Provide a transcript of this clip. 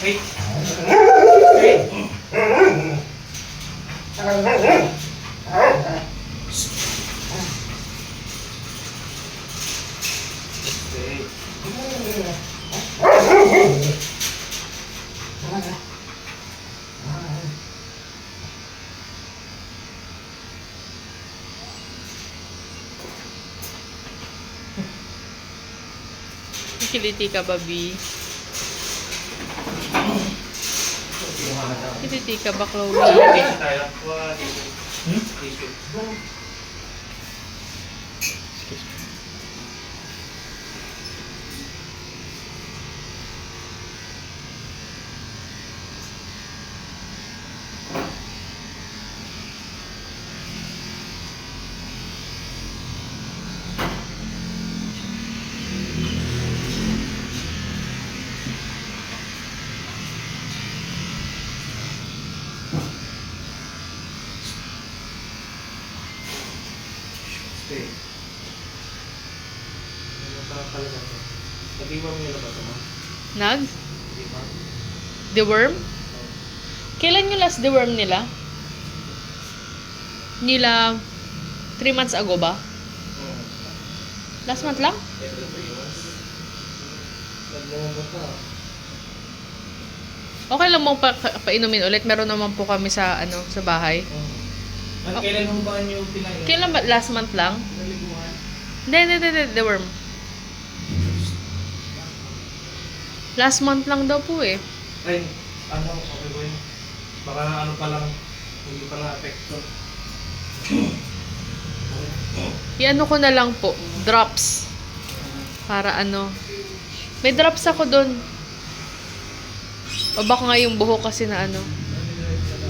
Hey! Hey! Kiliti ka, babi. Kiliti ka ba, Chloe? Tissue tayo. Tissue. Stay. Ano talaga to? Nag-iwan nyo na ba ito, ma'am? Nag? Nag-iwan? Deworm? Kailan yung last deworm nila? Nila 3 months ago ba? Last month lang? Every 3 months. Nag-iwan na. Okay lang mong painumin ulit. Meron naman po kami sa sa bahay. Kailan mo ba nyo pinainom? Kailan ba? Last month lang? Naliguan. Hindi. Deworm. Last month lang daw po eh. Ay, okay ba yun? Baka pa lang, hindi pa na-apekto. I-ano ko na lang po. Drops. Para may drops ako doon. O baka nga yung buhok kasi na